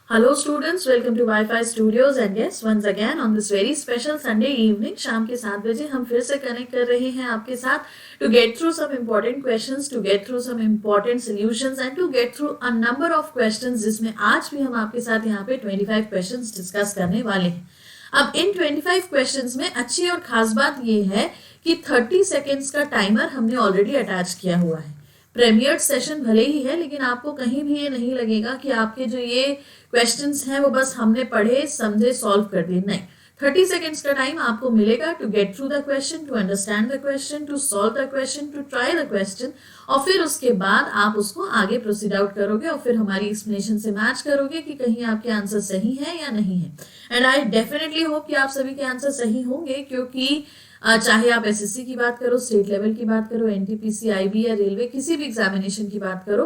Hello students, welcome to Wi-Fi Studios and yes, once again on this very special Sunday evening, शाम के 7 बजे हम फिर से कनेक्ट कर रहे हैं आपके साथ to get through some important questions, to get through some important solutions and to get through a number of questions जिसमें आज भी हम आपके साथ यहाँ पे 25 questions डिस्कस करने वाले हैं। अब इन 25 क्वेश्चंस में अच्छी और खास बात ये है कि 30 सेकेंड्स का टाइमर हमने ऑलरेडी अटैच किया हुआ है। प्रीमियर्ड सेशन भले ही है लेकिन आपको कहीं भी ये नहीं लगेगा कि आपके जो ये क्वेश्चंस हैं वो बस हमने पढ़े समझे सॉल्व कर दिए, नहीं। 30 सेकेंड्स का टाइम आपको मिलेगा to get through the question, to understand the question, to solve the question, to try the question और फिर उसके बाद आप उसको आगे प्रोसीड आउट करोगे और फिर हमारी एक्सप्लेनेशन से मैच करोगे कि कहीं आपके आंसर सही है या नहीं है। एंड आई डेफिनेटली होप कि आप सभी के आंसर सही होंगे, क्योंकि चाहे आप एसएससी की बात करो, स्टेट लेवल की बात करो, एनटीपीसी, आईबी या रेलवे, किसी भी एग्जामिनेशन की बात करो,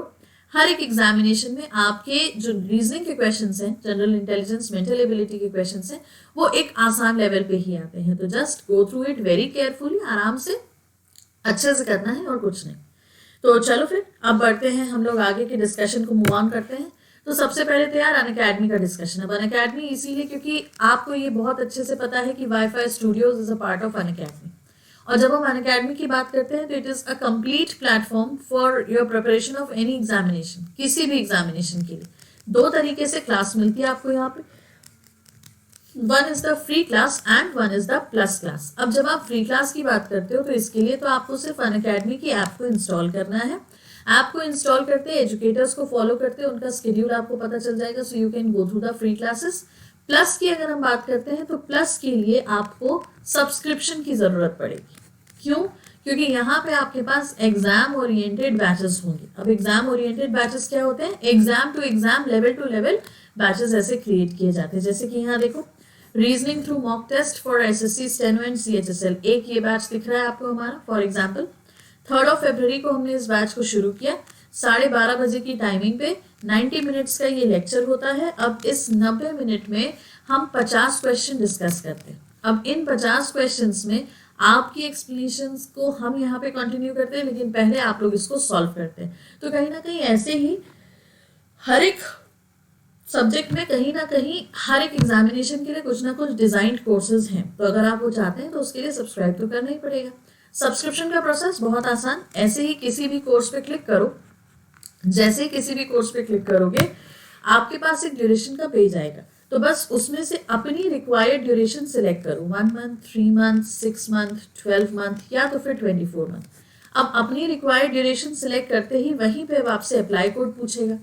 हर एक एग्जामिनेशन में आपके जो रीजनिंग के क्वेश्चंस हैं, जनरल इंटेलिजेंस, मेंटल एबिलिटी के क्वेश्चंस हैं, वो एक आसान लेवल पे ही आते हैं। तो just go through it very carefully, आराम से अच्छे से करना है और कुछ नहीं। तो चलो फिर अब बढ़ते हैं हम लोग आगे के डिस्कशन को मूव ऑन करते हैं। तो सबसे पहले तो यार अनअकैडमी का डिस्कशन। अब अनअकैडमी इसीलिए क्योंकि आपको ये बहुत अच्छे से पता है कि wifi studios is a part of Unacademy, और जब हम अनअकैडमी की बात करते हैं तो it is a complete platform for your preparation of any examination. किसी भी एग्जामिनेशन के लिए दो तरीके से क्लास मिलती है आपको यहाँ पे, one is the free class and one is the plus class. अब जब आप फ्री क्लास की बात करते हो तो इसके लिए तो आपको सिर्फ अनअकैडमी की ऐप को इंस्टॉल करना है। ऐप को इंस्टॉल करते एजुकेटर्स को फॉलो करते उनका स्केड्यूल आपको पता चल जाएगा, so you can go through the free classes. Plus की अगर हम बात करते हैं तो प्लस के लिए आपको सब्सक्रिप्शन की जरूरत पड़ेगी। क्यों? क्योंकि यहाँ पे आपके पास एग्जाम ओरिएंटेड बैचेस होंगे। अब एग्जाम ओरिएंटेड बैचेस क्या होते हैं? Exam to exam, level to level batches ऐसे क्रिएट किए जाते हैं। जैसे कि यहाँ देखो, reasoning through mock test for SSC, steno and CHSL, एक ये बैच दिख रहा है आपको हमारा। फॉर एग्जाम्पल 3 फरवरी को हमने इस बैच को शुरू किया, 12:30 बजे की टाइमिंग पे 90 मिनट्स का ये लेक्चर होता है। अब इस 90 मिनट में हम 50 क्वेश्चन डिस्कस करते हैं। अब इन 50 क्वेश्चंस में आपकी एक्सप्लेनेशंस को हम यहाँ पे कंटिन्यू करते हैं, लेकिन पहले आप लोग इसको सॉल्व करते हैं। तो कहीं ना कहीं ऐसे ही हर एक सब्जेक्ट में कहीं ना कहीं हर एक एग्जामिनेशन के लिए कुछ ना कुछ डिजाइंड कोर्सेज हैं। तो अगर आप वो चाहते हैं तो उसके लिए सब्सक्राइब तो करना ही पड़ेगा। सब्सक्रिप्शन का प्रोसेस बहुत आसान, ऐसे ही किसी भी कोर्स पे क्लिक करो, जैसे ही किसी भी कोर्स पे क्लिक करोगे आपके पास एक ड्यूरेशन का पेज आएगा। तो बस उसमें से अपनी रिक्वायर्ड ड्यूरेशन सिलेक्ट करो, 1 मंथ, 3 मंथ, 6 मंथ, 12 मंथ या तो फिर 24 मंथ। अब अपनी रिक्वायर्ड ड्यूरेशन सिलेक्ट करते ही वहीं पे आपसे अप्लाई कोड पूछेगा।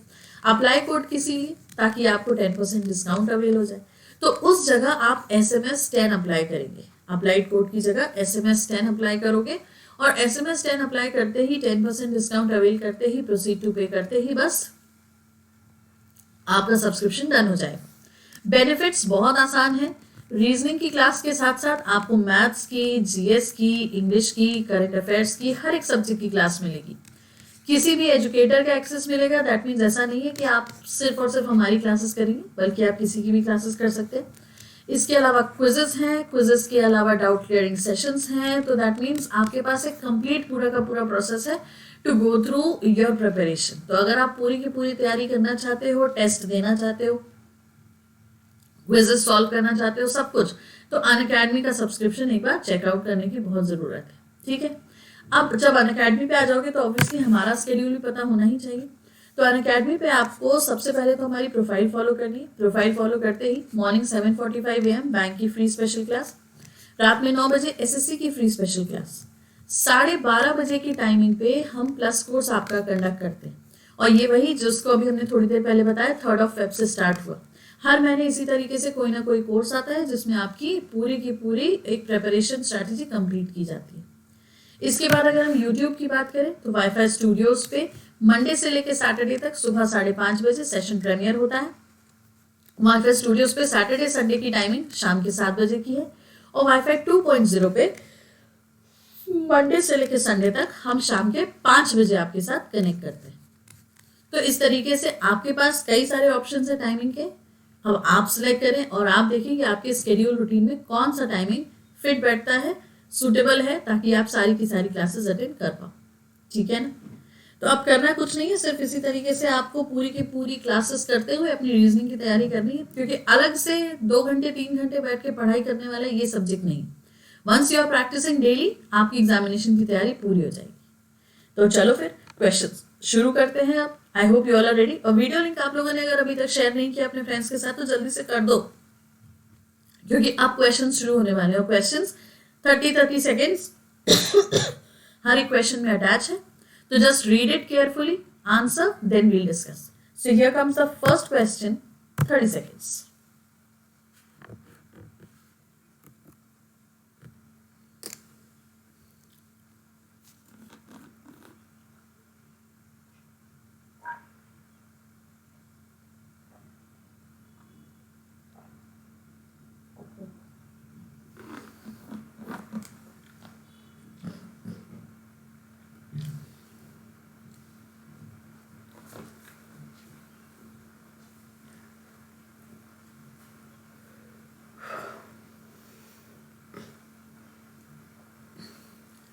अप्लाई कोड किसी लिए? ताकि आपको 10% डिस्काउंट अवेल हो जाए। तो उस जगह आप SMS 10 अप्लाई करेंगे। अप्लाइड कोड की जगह SMS 10 अप्लाई करोगे और SMS 10 अप्लाई करते ही 10% डिस्काउंट अवेल करते ही प्रोसीड टू पे करते ही बस आपका सब्सक्रिप्शन डन हो जाएगा। बेनिफिट्स बहुत आसान है। रीजनिंग की क्लास के साथ साथ आपको मैथ्स की, जीएस की, इंग्लिश की, करंट अफेयर्स की हर एक सब्जेक्ट की क्लास मिलेगी। किसी भी एजुकेटर का एक्सेस मिलेगा। दैट मीन्स ऐसा नहीं है कि आप सिर्फ और सिर्फ हमारी क्लासेस करेंगे, बल्कि आप किसी की भी क्लासेस कर सकते हैं। इसके अलावा क्विजेस हैं, क्विजेस के अलावा डाउट क्लियरिंग सेशंस हैं। तो दैट मीन्स आपके पास एक कंप्लीट पूरा का पूरा प्रोसेस है to go through your preparation. तो अगर आप पूरी की पूरी तैयारी करना चाहते हो, टेस्ट देना चाहते हो, क्विजेस सॉल्व करना चाहते हो, सब कुछ, तो अनअकैडमी का सब्सक्रिप्शन एक बार चेकआउट करने की बहुत जरूरत है। ठीक है, अब जब अनअकैडमी पे आ जाओगे तो ऑब्वियसली हमारा स्केड्यूल भी पता होना ही चाहिए। तो अनअकैडमी पे आपको सबसे पहले तो हमारी प्रोफाइल फॉलो करनी है। प्रोफाइल फॉलो करते ही मॉर्निंग 7:45 AM बैंक की फ्री स्पेशल क्लास, रात में 9 बजे एसएससी की फ्री स्पेशल क्लास, 12:30 बजे की टाइमिंग पे हम प्लस कोर्स आपका कंडक्ट करते हैं। और ये वही जिसको अभी हमने थोड़ी देर पहले बताया, 3 फरवरी से स्टार्ट हुआ। हर महीने इसी तरीके से कोई ना कोई कोर्स आता है जिसमें आपकी पूरी की पूरी एक प्रिपरेशन स्ट्रैटेजी कंप्लीट की जाती है। इसके बाद अगर हम यूट्यूब की बात करें तो वाईफाई स्टूडियोज पे मंडे से लेकर सैटरडे तक सुबह 5:30 बजे सेशन प्रीमियर होता है। वाईफाई स्टूडियोज पे सैटरडे संडे की टाइमिंग शाम के 7 बजे की है और वाईफाई 2.0 पे मंडे से लेकर संडे तक हम शाम के 5 बजे आपके साथ कनेक्ट करते हैं। तो इस तरीके से आपके पास कई सारे ऑप्शन है टाइमिंग के। अब आप सिलेक्ट करें और आप देखें कि आपके स्केड्यूल रूटीन में कौन सा टाइमिंग फिट बैठता है, सुटेबल है, ताकि आप सारी की सारी क्लासेस अटेंड कर पाओ। ठीक है ना? तो अब करना कुछ नहीं है, सिर्फ इसी तरीके से आपको पूरी की पूरी क्लासेस करते हुए अपनी रीजनिंग की तैयारी करनी है, क्योंकि अलग से 2 घंटे 3 घंटे बैठ के पढ़ाई करने वाला ये सब्जेक्ट नहीं। Once you are practising daily, आपकी एग्जामिनेशन की तैयारी पूरी हो जाएगी। तो चलो फिर क्वेश्चंस शुरू करते हैं अब। I hope you all are ready. और वीडियो लिंक आप लोगों ने अगर अभी तक शेयर नहीं किया अपने फ्रेंड्स के साथ तो जल्दी से कर दो, क्योंकि अब क्वेश्चन शुरू होने वाले हैं। क्वेश्चन 30 सेकेंड्स हर एक क्वेश्चन में अटैच है, तो just read it carefully, answer, then we'll discuss. So here comes the first question, 30 seconds.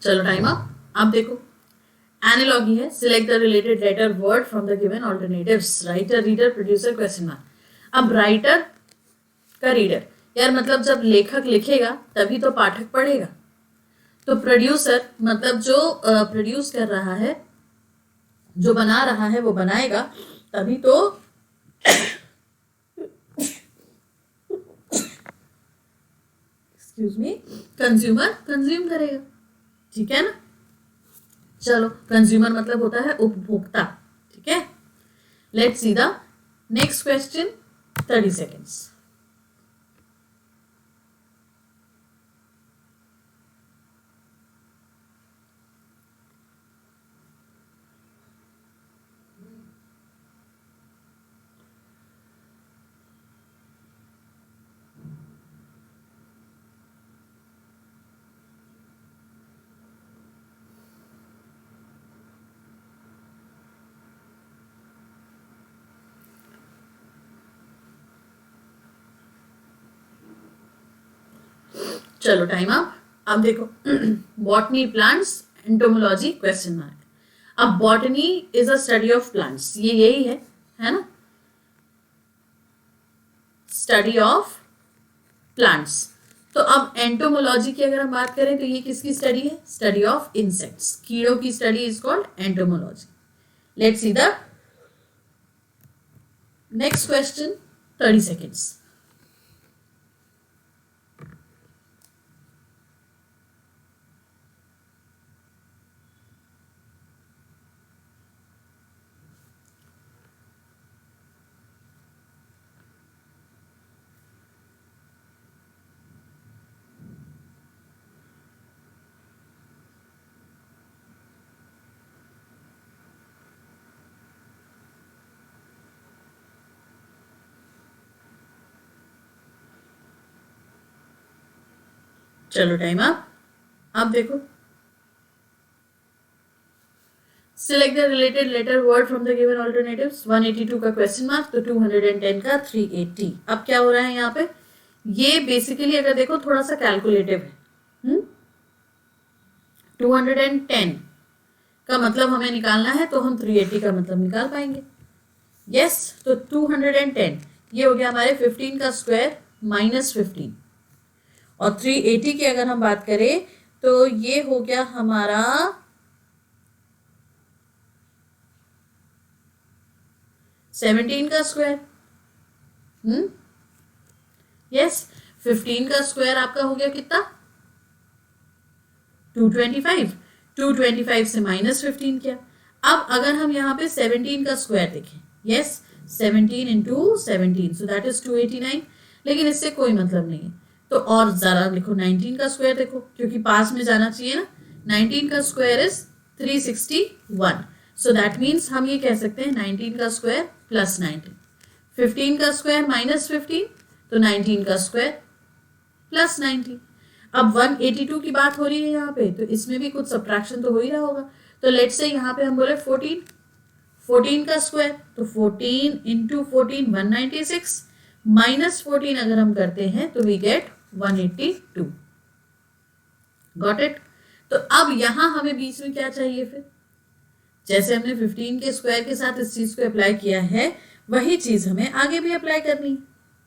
चलो टाइम अप। आप देखो, एनालॉगी है, select the related letter word from the given alternatives, writer, reader, producer, question mark. अब writer का reader, यार मतलब जब लेखक लिखेगा तभी तो पाठक पढ़ेगा। तो प्रोड्यूसर मतलब जो प्रोड्यूस कर रहा है, जो बना रहा है वो बनाएगा, तभी तो एक्सक्यूज मी, कंज्यूमर कंज्यूम करेगा। ठीक है ना। चलो, कंज्यूमर मतलब होता है उपभोक्ता। ठीक है। Let's see the next question, 30 seconds. चलो टाइम अप। अब देखो, botany plants, entomology, question mark. अब botany is a study of plants, ये यही है ना, स्टडी ऑफ प्लांट्स। तो अब एंटोमोलॉजी की अगर हम बात करें तो ये किसकी स्टडी है? स्टडी ऑफ इंसेक्ट्स, कीड़ों की study is called entomology. Let's see the next question, 30 seconds. चलो टाइम अप। अब देखो, select the related letter word from the given alternatives. 182 का क्वेश्चन मार्क, तो 210 का 380। अब क्या हो रहा है यहाँ पे? ये बेसिकली अगर देखो थोड़ा सा कैलकुलेटिव है। 210 का मतलब हमें निकालना है, तो हम 380 का मतलब निकाल पाएंगे। यस, तो 210 ये हो गया हमारे 15 का स्क्वायर माइनस 15, और 380 की अगर हम बात करें तो ये हो गया हमारा 17 का स्क्वायर। यस, 15 का स्क्वायर आपका हो गया कितना? 225। 225 से माइनस 15 किया। अब अगर हम यहाँ पे 17 का स्क्वायर देखें, yes 17 into 17, so that is 289। लेकिन इससे कोई मतलब नहीं है, तो और ज़रा लिखो 19 का स्क्वायर देखो, क्योंकि पास में जाना चाहिए ना। 19 का square is 361, so that means हम ये कह सकते हैं 19 का स्क्वायर प्लस 19। 15 का स्क्वायर माइनस 15, तो 19 का स्क्वायर प्लस 19। अब 182 की बात हो रही है यहाँ पे, तो इसमें भी कुछ सब्ट्रैक्शन तो हो ही रहा होगा। तो लेट्स से यहाँ पे हम बोले 14 का स्क्वायर, तो 14 इंटू 14 196, माइनस 14 अगर हम करते हैं तो वी गेट 182। Got it? तो अब यहां हमें बीच में क्या चाहिए फिर? जैसे हमने 15 के स्क्वायर के साथ इस चीज को अप्लाई किया है, वही चीज हमें आगे भी अप्लाई करनी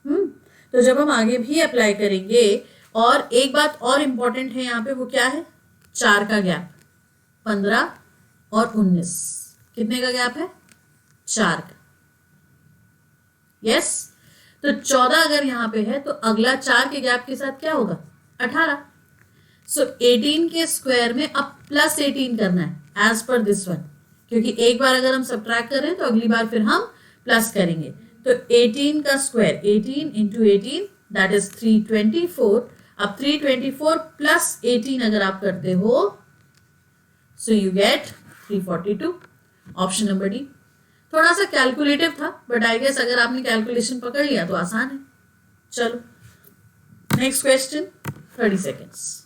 है। तो जब हम आगे भी अप्लाई करेंगे, और एक बात और इम्पॉर्टेंट है यहाँ पे, वो क्या है, 4 का गैप, 15 और 19, कितने का गैप है, 4 का। यस, तो 14 अगर यहाँ पे है तो अगला 4 के गैप के साथ क्या होगा, 18। सो 18 के स्क्वायर में अब प्लस 18 करना है एज पर दिस वन, क्योंकि एक बार अगर हम सब्ट्रैक्ट करें तो अगली बार फिर हम प्लस करेंगे। तो 18 का स्क्वायर, 18 इंटू 18 दैट इज 324। अब 324 प्लस 18 अगर आप करते हो, so you get 342। Option number D. थोड़ा सा कैलकुलेटिव था, बट आई गेस अगर आपने कैलकुलेशन पकड़ लिया तो आसान है। चलो नेक्स्ट क्वेश्चन, 30 सेकेंड्स।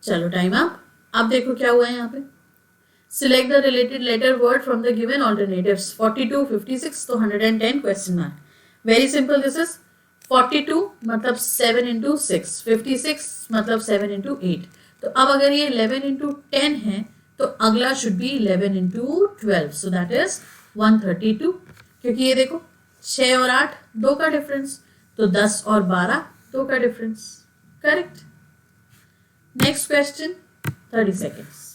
चलो टाइम अप। अब देखो क्या हुआ है यहाँ पे, select the related letter word from the given alternatives. 42, 56 तो 110 question mark. Very simple, this is 42 मतलब 7 इंटू 6, 56 मतलब 7 इंटू 8। तो अब अगर ये 11 इंटू 10 है तो अगला should be 11 into 12, so that is 132। क्योंकि ये देखो 6 और 8 2 का डिफरेंस, तो 10 और 12 2 का difference. Correct. Next question, 30 seconds.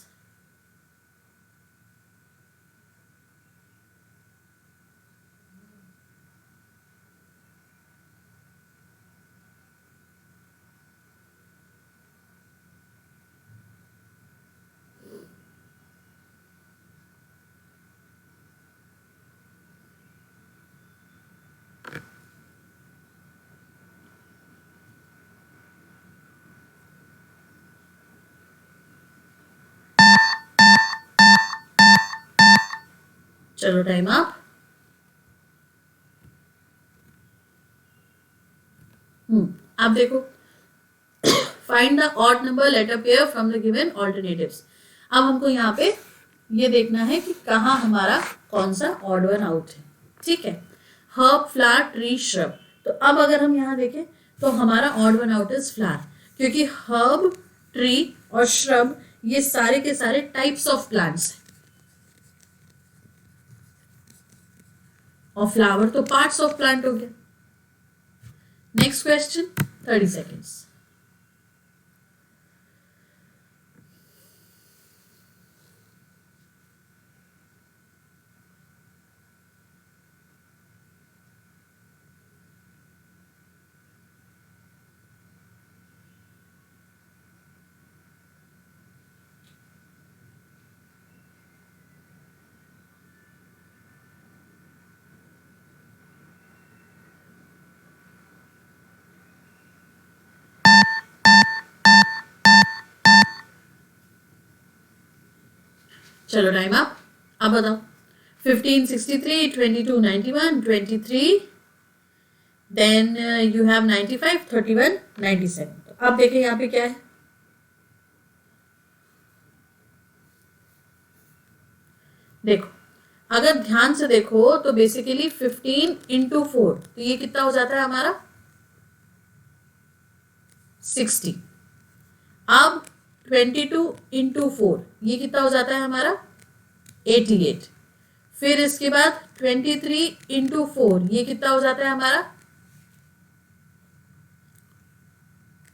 चलो टाइम अप। अब देखो, find the odd number letter pair from the given alternatives. अब हमको यहाँ पे ये देखना है कि कहाँ हमारा कौन सा ऑड वन आउट है। ठीक है, हर्ब, फ्लावर, ट्री, श्रब। तो अब अगर हम यहाँ देखें तो हमारा odd one out is flower, क्योंकि हर्ब, ट्री और श्रब ये सारे के सारे टाइप्स ऑफ प्लांट्स हैं, और फ्लावर तो पार्ट्स ऑफ प्लांट हो गया। Next question, 30 seconds. चलो टाइम अप। अब बताओ, 15, 63, 22, 91, 23, देन यू हैव 95, 31, 97। तो अब देखें यहाँ पे क्या है, देखो अगर ध्यान से देखो तो बेसिकली 15 इंटू 4, तो ये कितना हो जाता है हमारा 60। अब 22 इंटू 4 ये कितना हो जाता है हमारा 88। फिर इसके बाद 23 इंटू 4 ये कितना हो जाता है हमारा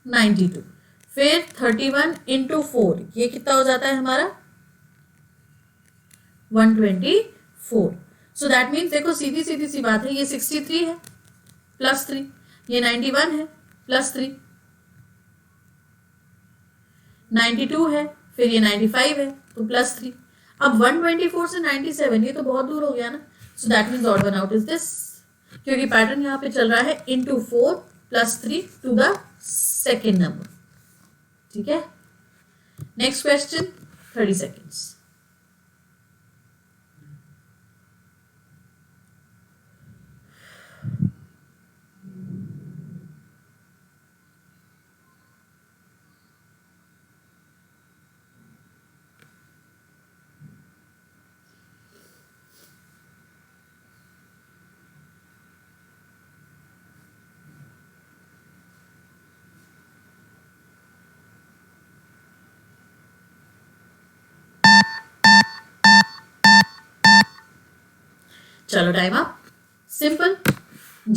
92। फिर 31 इंटू 4 ये कितना हो जाता है हमारा 124। सो दैट मीन्स देखो सीधी सीधी सी बात है, ये 63 है प्लस 3, ये 91 है प्लस 3, 92 है, फिर ये 95 है तो प्लस 3। अब 124 से 97 ये तो बहुत दूर हो गया ना, so that means odd one out is this, क्योंकि पैटर्न यहाँ पे चल रहा है into 4 plus 3 to the second number. ठीक है, नेक्स्ट क्वेश्चन 30 seconds. चलो टाइम अप. सिंपल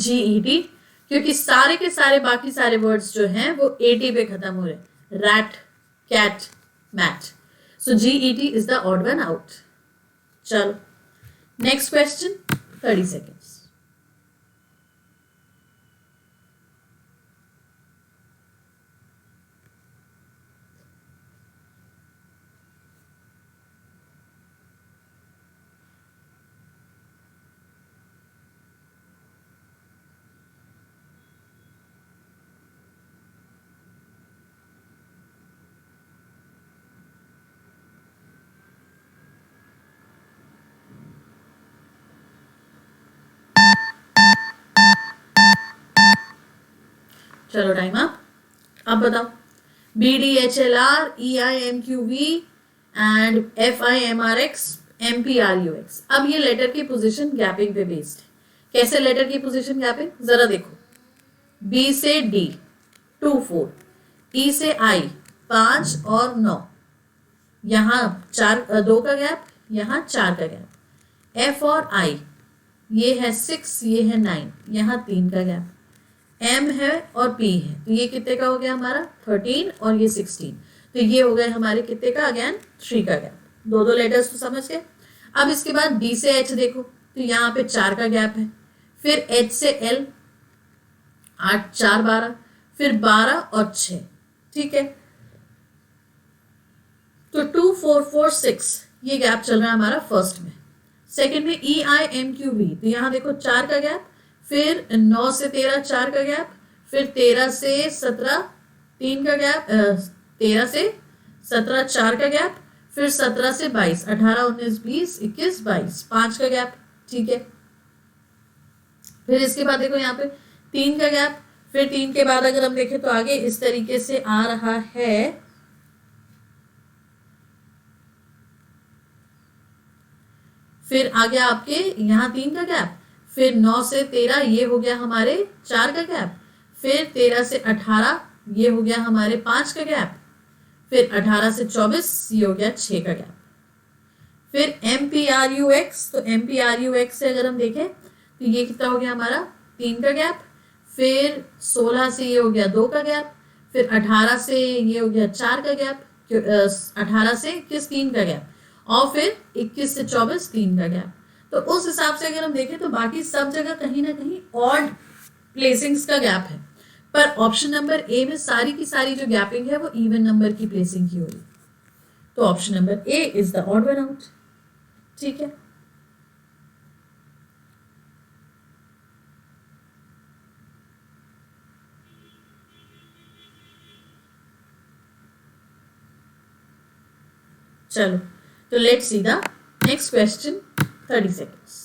GET, क्योंकि सारे के सारे बाकी सारे वर्ड्स जो हैं वो AT पे खत्म हो रहे. Rat, cat, mat. So GET is the odd one out. चलो नेक्स्ट क्वेश्चन. 30 seconds. चलो टाइम अप. अब बताओ. BDHLR, EIMQV and FIMRX, MPRUX. अब ये लेटर की पोजीशन गैपिंग पे बेस्ड है. कैसे लेटर की पोजीशन गैपिंग, जरा देखो. B से D 2 4, E से I 5 और 9, यहाँ 2 का गैप, यहाँ 4 का गैप. F और I ये है 6, ये है 9, यहाँ 3 का गैप. M है और P है, तो ये कितने का हो गया हमारा 13 और ये 16. तो ये हो गए हमारे कितने का, अगेन 3 का गैप. दो लेटर्स तो समझ गए. अब इसके बाद D से H देखो, तो यहाँ पे 4 का गैप है. फिर H से L 8 4 12, फिर 12 और 6. ठीक है, तो 2 4 4 6 ये गैप चल रहा है हमारा फर्स्ट में. सेकंड में EIMQV, तो यहाँ देखो 4 का गैप, फिर 9 से 13 4 का गैप, फिर 13 से 17 3 का गैप, 13 से 17 4 का गैप, फिर 17 से 22 18 19 20 21 22 5 का गैप. ठीक है, फिर इसके बाद देखो यहाँ पे 3 का गैप. फिर 3 के बाद अगर हम देखें तो आगे इस तरीके से आ रहा है. फिर आगे आपके यहाँ 3 का गैप, फिर 9 से 13 ये हो गया हमारे 4 का गैप, फिर 13 से 18 ये हो गया हमारे 5 का गैप, फिर 18 से 24 ये हो गया 6 का गैप. फिर MPRUX, तो MPRUX से अगर हम देखें तो ये कितना हो गया हमारा 3 का गैप, फिर 16 से ये हो गया 2 का गैप, फिर 18 से ये हो गया 4 का गैप, 18 से 21 3 का गैप, और फिर 21 से 24 3 का गैप. तो उस हिसाब से अगर हम देखें तो बाकी सब जगह कहीं ना कहीं ऑड प्लेसिंग्स का गैप है, पर ऑप्शन नंबर ए में सारी की सारी जो गैपिंग है वो इवन नंबर की प्लेसिंग की हो रही. तो option number A is the odd one out. ठीक है, चलो तो let's see the next question. 30 seconds.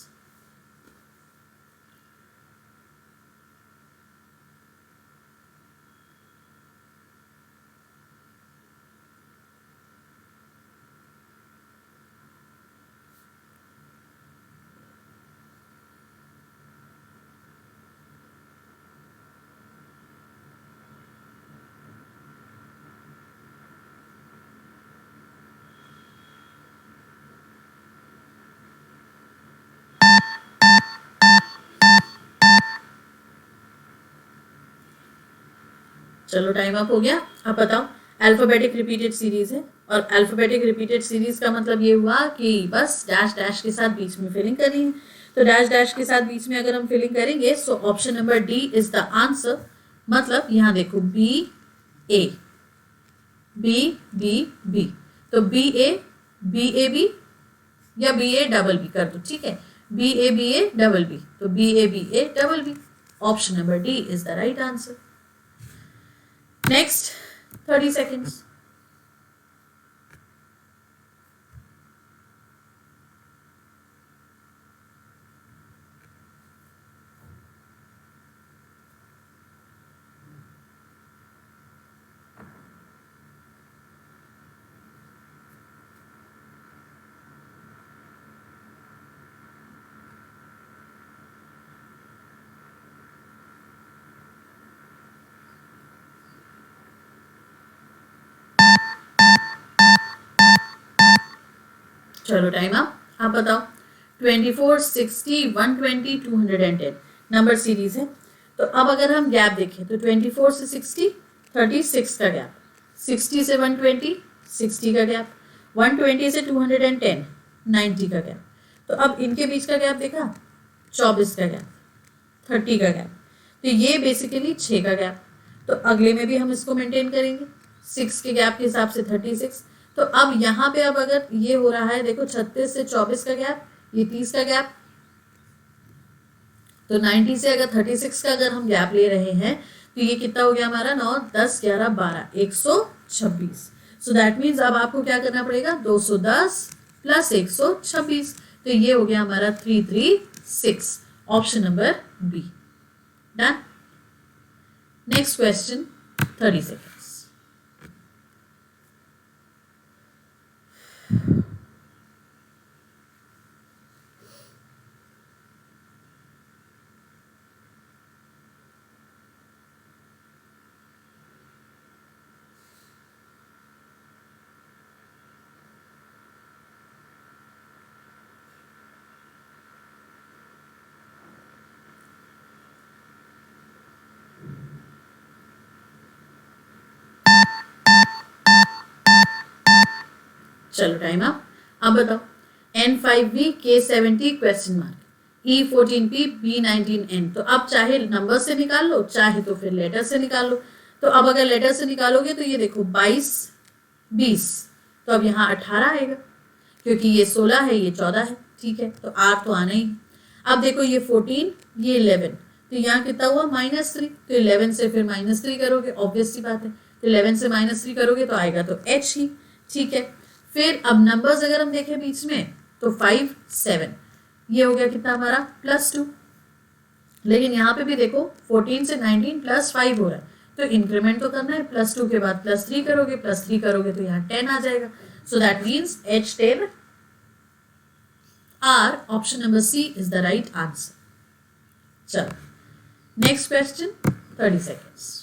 चलो टाइम अप हो गया. अब बताओ. अल्फाबेटिक रिपीटेड सीरीज है, और अल्फाबेटिक रिपीटेड सीरीज का मतलब ये हुआ कि बस डैश डैश के साथ बीच में फिलिंग करनी है. तो डैश डैश के साथ बीच में अगर हम फिलिंग करेंगे सो option number D is the answer. मतलब यहाँ देखो B A B B B, तो BA या BA कर दो. ठीक है, BA तो BA option number D is the right answer. Next 30 seconds. चलो टाइम आप बताओ। 24, 60, 120, 210 नंबर सीरीज है। तो अब अगर हम गैप देखें तो 24 से 60 36 का गैप, 60 से 120 60 का गैप, 120 से 210 90 का गैप। तो अब इनके बीच का गैप देखा 24 का गैप, 30 का गैप, तो ये बेसिकली 6 का गैप। तो अगले में भी हम इसको मेंटेन करेंगे 6 के गैप के हिसाब से 36। तो अब यहाँ पे अब अगर ये हो रहा है देखो 36 से 24 का गैप, ये 30 का गैप, तो 90 से अगर 36 का अगर हम गैप ले रहे हैं तो ये कितना हो गया हमारा 9, 10, 11, 12, 126। सो दैट मीन्स अब आपको क्या करना पड़ेगा 210 प्लस 126, तो ये हो गया हमारा 336, option number B. Done. Next question 30 seconds. चलो टाइम अब बताओ। N5V K70 question mark, E14P B19N। तो अब चाहे नंबर से निकाल लो, चाहे तो फिर लेटर से निकाल लो। तो अब अगर लेटर से निकालोगे तो ये देखो 22, 20, तो अब यहाँ 18 आएगा, क्योंकि ये 16 है ये 14 है, ठीक है, तो R तो आना ही। अब देखो ये 14, ये 11, तो यहाँ कितना हुआ -3, तो 11 से फिर -3 करोगे, ऑब्वियस सी बात है, तो 11 से -3 करोगे तो आएगा तो H ही, ठीक है। फिर अब नंबर्स अगर हम देखें बीच में तो 5, 7, ये हो गया कितना हमारा +2, लेकिन यहाँ पे भी देखो 14 से 19 +5 हो रहा है, तो इंक्रीमेंट तो करना है, +2 के बाद +3 करोगे, +3 करोगे तो यहाँ 10 आ जाएगा। So that means H10 R, option number C is the right answer. चलो next question 30 seconds.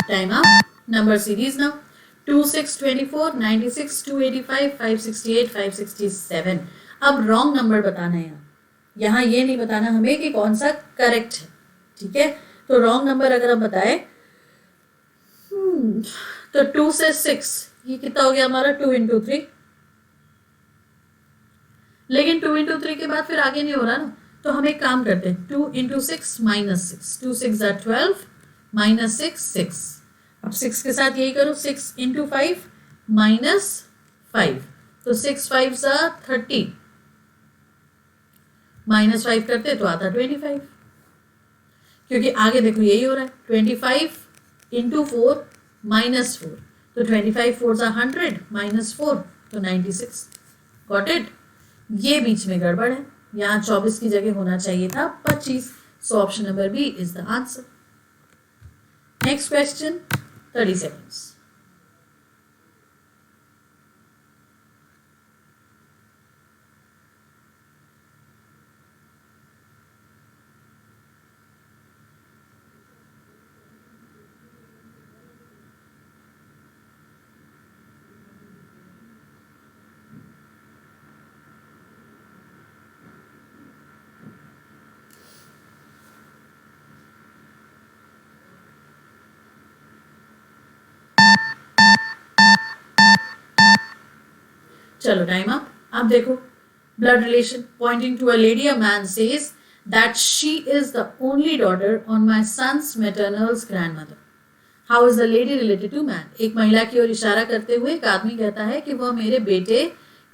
Time up. Number series now. 26, 24, 96, 285, 568, 567. अब रॉन्ग नंबर बताना है यहाँ ये नहीं बताना हमें कि कौन सा करेक्ट है, ठीक है। तो रॉन्ग नंबर अगर हम बताए तो 2 से 6, ये कितना हो गया हमारा 2 into 3, लेकिन 2 into 3 के बाद फिर आगे नहीं हो रहा ना, तो हम एक काम करते हैं 2 into 6 -6, 2 6 are 12, -6 6। अब 6 के साथ यही करो 6 into 5 -5, तो 6 5s are 30, -5 करते तो आता 25, क्योंकि आगे देखो यही हो रहा है 25 into 4 -4, तो 25 4s are 100, -4 तो 96। Got it. ये बीच में गड़बड़ है, यहाँ 24 की जगह होना चाहिए था 25। So option number B is the answer. Next question 30 seconds. चलो टाइम अप। अब देखो blood relation pointing to a lady, a man says that she is the only daughter on my son's maternal grandmother. How is the lady related to man? एक महिला की ओर इशारा करते हुए एक आदमी कहता है कि वह मेरे बेटे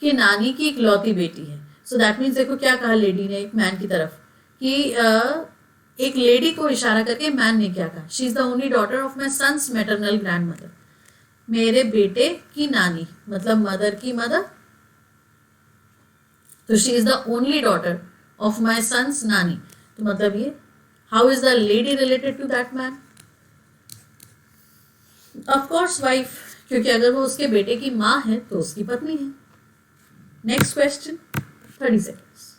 की नानी की इकलौती बेटी है। सो दैट मीन्स देखो क्या कहा लेडी ने एक मैन की तरफ कि एक लेडी को इशारा करके मैन ने क्या कहा, she is the only daughter of my son's maternal grandmother. मेरे बेटे की नानी मतलब मदर की मदर तो she is the only daughter of my son's नानी, तो मतलब ये how is the lady related to that man? Of course wife, क्योंकि अगर वो उसके बेटे की माँ है तो उसकी पत्नी है। Next question, 30 seconds.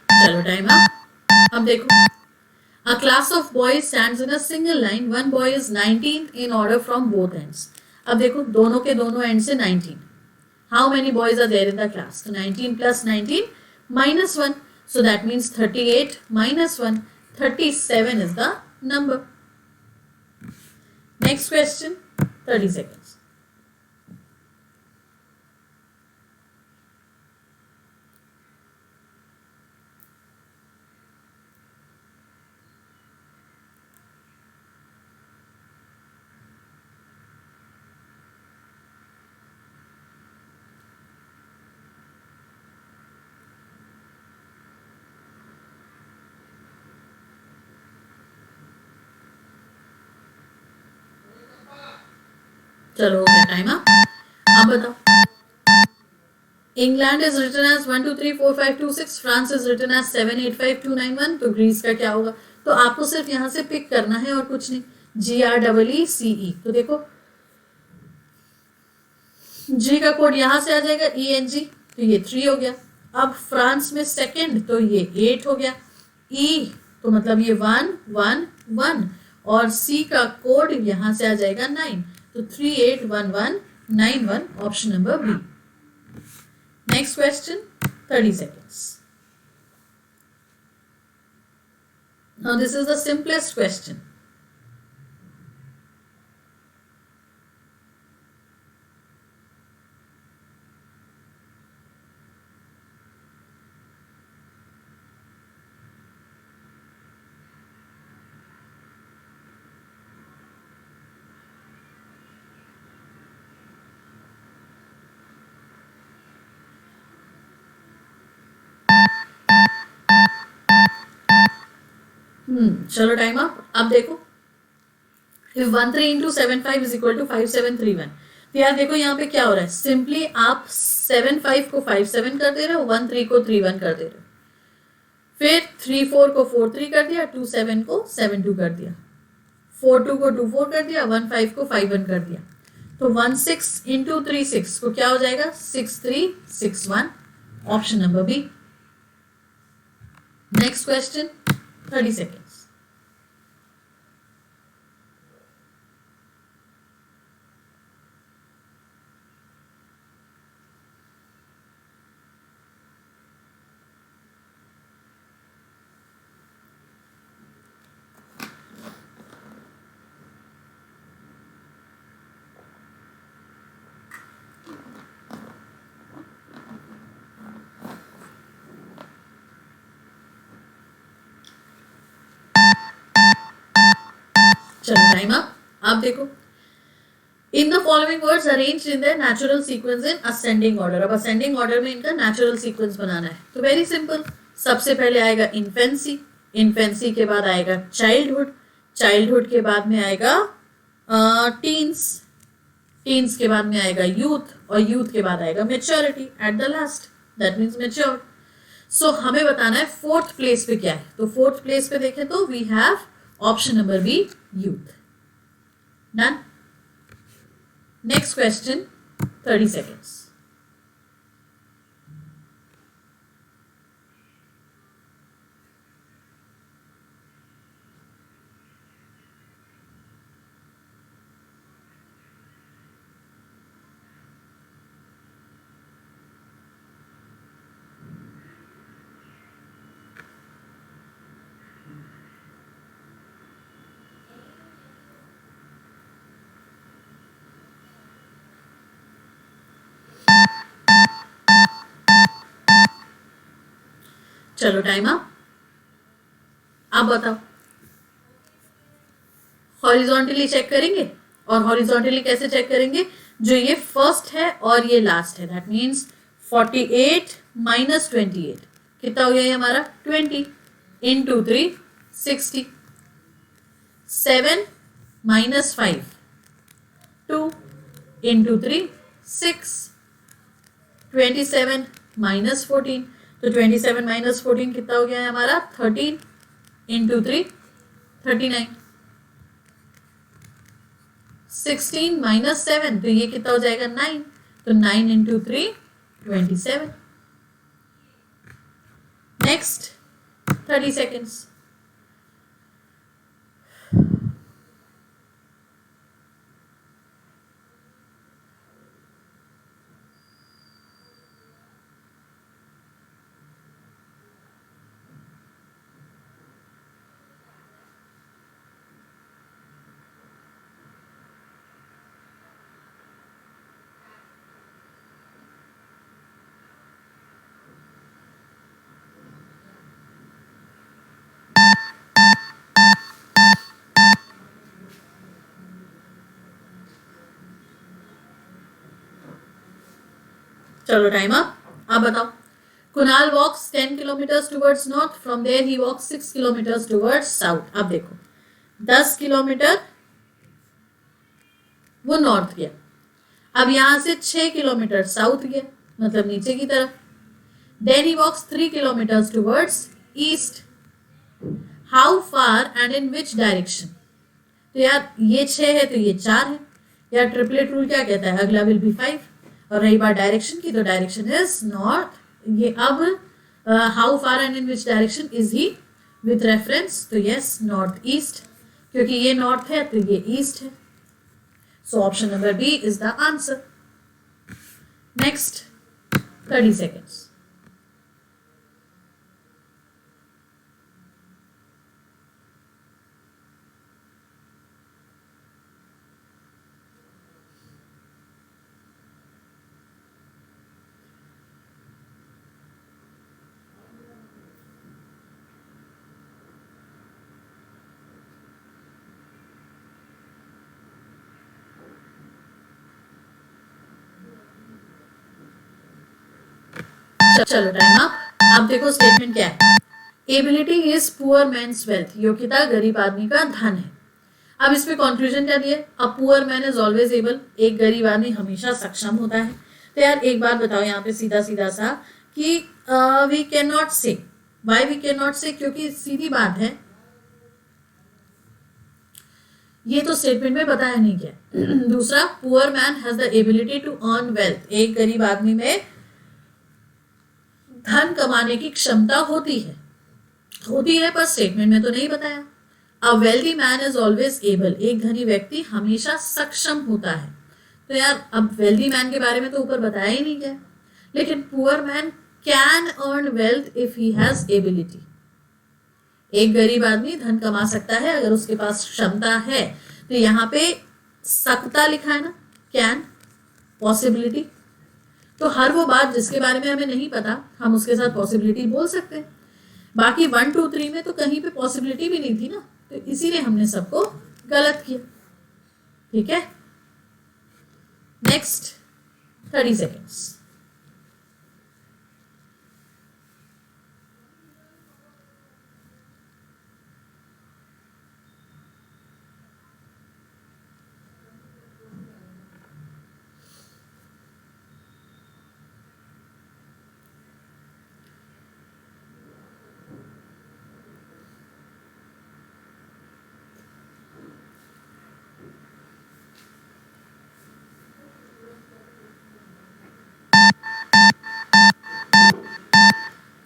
चलो टाइम अप। अब देखो, a class of boys stands in a single line. One boy is 19th in order from both ends. अब देखो दोनों के दोनों एंड से 19. How many boys are there in the class? So 19 plus 19 minus 1. So that means 38 minus 1. 37 is the number. Next question, 30 seconds. चलो हो गया time up. अब बताओ, England is written as 1 2 3 4 5 2 6, France is written as 7 8 5 2 9 1, तो Greece का क्या होगा? तो आपको सिर्फ यहाँ से पिक करना है और कुछ नहीं। GREECE, तो देखो जी का कोड यहां से आ जाएगा ENG, तो ये 3 हो गया। अब फ्रांस में सेकंड, तो ये 8 हो गया। E तो मतलब ये 1 1 1, और C का कोड यहां से आ जाएगा 9, तो 3 8 1 1 9 1, option number B. Next question, 30 seconds. Now this is the simplest question. चलो टाइम अप। अब देखो, if 13 into 75 is equal to 5731, तो यार देखो यहाँ पे क्या हो रहा है, सिंपली आप 75 को 57 कर दे रहे हो, 13 को 31 कर दे रहे हो, फिर 34 को 43 कर दिया, 27 को 72 कर दिया, 42 को 24 कर दिया, 15 को 51 कर दिया, तो 16 into 36 को क्या हो जाएगा, 6361, option number B. Next question, 30 seconds. चलो टाइम अप। आप देखो, in the following words arranged in the natural sequence in ascending order. अब असेंडिंग ऑर्डर में इनका नेचुरल सीक्वेंस बनाना है, तो वेरी सिंपल। सबसे पहले आएगा इन्फेंसी, इन्फेंसी के बाद आएगा चाइल्डहुड, चाइल्डहुड के बाद में आएगा टीन्स, टीन्स के बाद में आएगा यूथ, और यूथ के बाद आएगा maturity at the last, that means mature. So हमें बताना है फोर्थ प्लेस पे क्या है, तो फोर्थ प्लेस पे देखें तो we have option number B, youth. Done. Next question, 30 seconds. चलो टाइम अप। आप बताओ, हॉरिजॉन्टली चेक करेंगे, और हॉरिजॉन्टली कैसे चेक करेंगे, जो ये फर्स्ट है और ये लास्ट है, दैट मीन्स 48 माइनस 28 कितना हो गया ये हमारा 20 इंटू 3 60, 7 माइनस 5 2 इंटू 3 6, 27 माइनस 14, तो 27 माइनस 14 कितना हो गया है हमारा 13 इंटू 3 39, 16 माइनस 7, तो ये कितना हो जाएगा 9, तो 9 इंटू 3 27। Next 30 seconds. चलो टाइम अप। आप बताओ, Kunal walks 10 kilometres towards north, from there he walks 6 kilometres towards south. अब देखो 10 किलोमीटर वो नॉर्थ गया, अब यहां से 6 किलोमीटर साउथ गया, मतलब नीचे की तरफ। Then he walks 3 kilometres towards east, how far and in which direction. तो यार ये 6 है तो ये 4 है, यार ट्रिपलेट रूल क्या कहता है, अगला विल बी 5। और रही बात डायरेक्शन की, तो डायरेक्शन इज नॉर्थ। ये अब how far and in which direction is he with reference, तो यस नॉर्थ ईस्ट, क्योंकि ये नॉर्थ है तो ये ईस्ट है, so option number B is the answer. Next 30 seconds. चलो टाइम अप। अब देखो स्टेटमेंट क्या है, ability is poor man's wealth, योग्यता गरीब आदमी का धन है। अब इस पे कंक्लूजन क्या दिया, a poor man is always able, एक गरीब आदमी हमेशा सक्षम होता है। तो यार एक बात बताओ यहाँ पे सीधा सीधा सा कि वी कैन नॉट से, वाई वी कैन नॉट से, क्योंकि सीधी बात है ये तो स्टेटमेंट में बताया नहीं क्या। दूसरा, poor man has the ability to earn wealth, एक गरीब आदमी में धन कमाने की क्षमता होती है पर स्टेटमेंट में तो नहीं बताया। A wealthy man is always able, एक धनी व्यक्ति हमेशा सक्षम होता है। तो यार अब वेल्दी मैन के बारे में तो ऊपर बताया ही नहीं गया, लेकिन poor man can earn wealth if he has ability, एक गरीब आदमी धन कमा सकता है अगर उसके पास क्षमता है। तो यहाँ पे सकता लिखा है ना, कैन, पॉसिबिलिटी, तो हर वो बात जिसके बारे में हमें नहीं पता हम उसके साथ पॉसिबिलिटी बोल सकते हैं। बाकी 1 2 3 में तो कहीं पे पॉसिबिलिटी भी नहीं थी ना, तो इसीलिए हमने सबको गलत किया। ठीक है, नेक्स्ट 30 सेकेंड्स।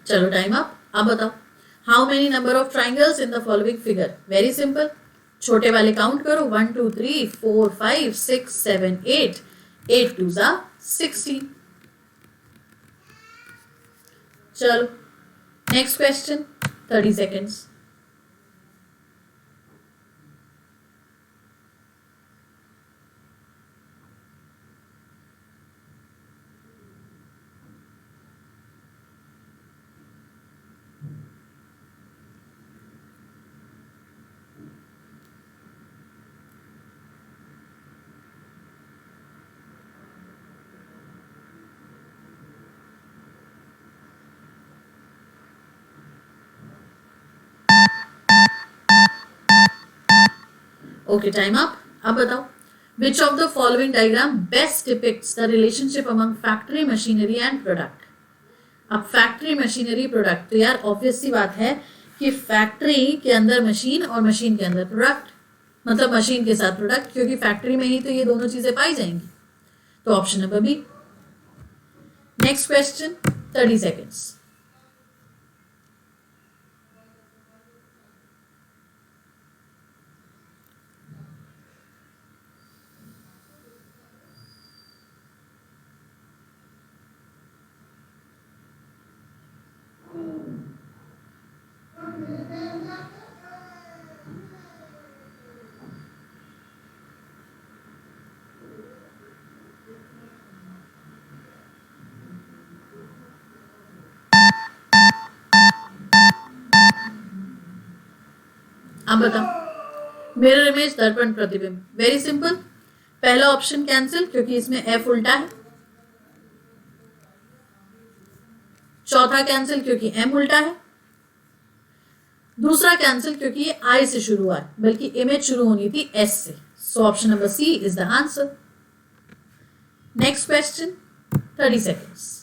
चलो टाइम अप। अब बताओ, how many number of triangles in the following figure. Very simple, छोटे वाले काउंट करो, 1 2 3 4 5 6 7 8, 8 2 जा 16। चलो next question, 30 seconds. Okay, time up. अब बताओ, which of the following diagram best depicts the relationship among factory machinery and product? अब factory machinery product, तो यार ऑब्वियस सी बात है कि फैक्ट्री के अंदर मशीन और मशीन के अंदर प्रोडक्ट, मतलब मशीन के साथ प्रोडक्ट, क्योंकि फैक्ट्री में ही तो ये दोनों चीजें पाई जाएंगी। तो option number B. Next question, 30 seconds. अब बताओ, मिरर इमेज, दर्पण, प्रतिबिंब। वेरी सिंपल, पहला ऑप्शन कैंसिल क्योंकि इसमें एफ उल्टा है, चौथा कैंसिल क्योंकि एम उल्टा है, दूसरा कैंसिल क्योंकि ये आई से शुरू हुआ है, बल्कि इमेज शुरू होनी थी एस से। So option number C is the answer. Next question, 30 seconds.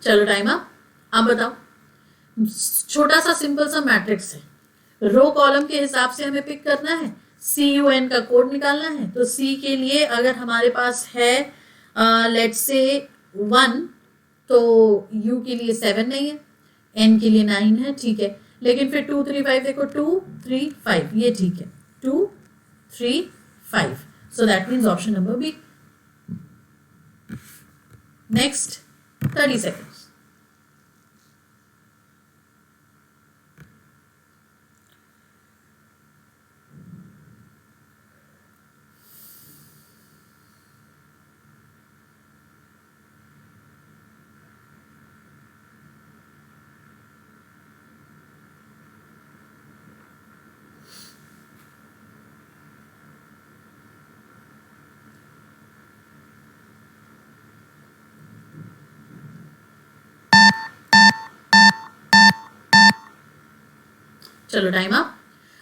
चलो टाइम अप। अब बताओ, छोटा सा सिंपल सा मैट्रिक्स है, रो कॉलम के हिसाब से हमें पिक करना है, CUN का कोड निकालना है। तो C के लिए अगर हमारे पास है लेट्स से 1, तो U के लिए 7 नहीं है, N के लिए 9 है, ठीक है। लेकिन फिर 2 3 5 देखो, 2 3 5 ये ठीक है, 2 3 5, so that means option number B. Next 30 seconds. चलो टाइम अप।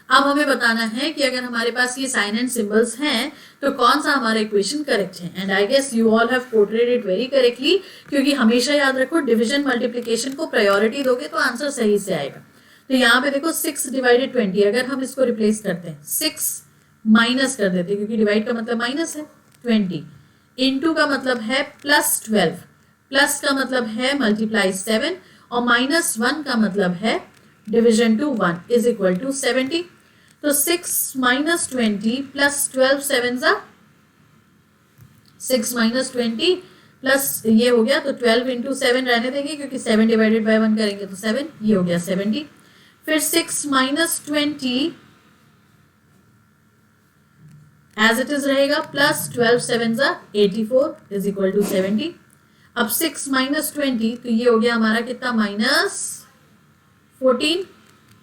अब हमें बताना है कि अगर हमारे पास ये साइन एंड सिंबल्स हैं तो कौन सा हमारा इक्वेशन करेक्ट है। And I guess you all have portrayed it very correctly, क्योंकि हमेशा याद रखो डिवीजन मल्टीप्लिकेशन को प्रायोरिटी दोगे तो आंसर सही से आएगा। तो यहाँ पे देखो 6 डिवाइडेड 20, अगर हम इसको रिप्लेस करते हैं 6 माइनस कर देते हैं, क्योंकि डिवाइड का मतलब माइनस है, 20 इनटू का मतलब है +12, प्लस का मतलब है मल्टीप्लाई 7, और -1 का मतलब है division to 1 is equal to 70। तो 6 माइनस 20 प्लस 12 7 सा 6 माइनस 20 प्लस ये हो गया, तो 12 इंटू 7 रहने देंगे क्योंकि 7 डिवाइडेड बाय 1 करेंगे तो 7, ये हो गया 70। फिर 6 माइनस 20 एज इट इज रहेगा, प्लस 12 7 सा 84 इज इक्वल टू 70। अब 6 माइनस 20 तो ये हो गया हमारा कितना, -14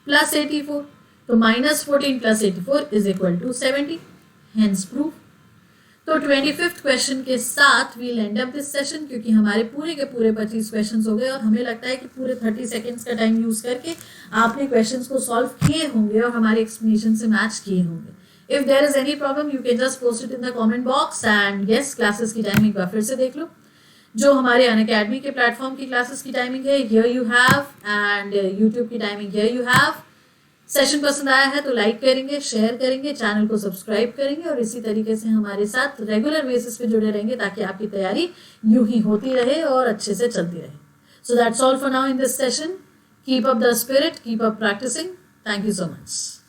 प्लस 84, तो -14 plus 84 is equal to 70, hence proof. तो 25th क्वेश्चन के साथ we'll end up this session, क्योंकि हमारे पूरे के पूरे 25 क्वेश्चंस हो गए और हमें लगता है कि पूरे 30 सेकेंड्स का टाइम यूज करके आपने क्वेश्चंस को सॉल्व किए होंगे और हमारे एक्सप्लेनेशन से मैच किए होंगे। If there is any problem you can just post it in the comment box. And yes, classes की टाइमिंग एक बार फिर से देख लो, जो हमारे अनअकैडमी के प्लेटफॉर्म की क्लासेस की टाइमिंग है here you have, and YouTube की timing here you have. Session पसंद आया है तो लाइक करेंगे, शेयर करेंगे, चैनल को सब्सक्राइब करेंगे और इसी तरीके से हमारे साथ रेगुलर बेसिस पे जुड़े रहेंगे ताकि आपकी तैयारी यूं ही होती रहे और अच्छे से चलती रहे। So that's all for now in this session. Keep up the spirit, keep up practising. Thank you so much.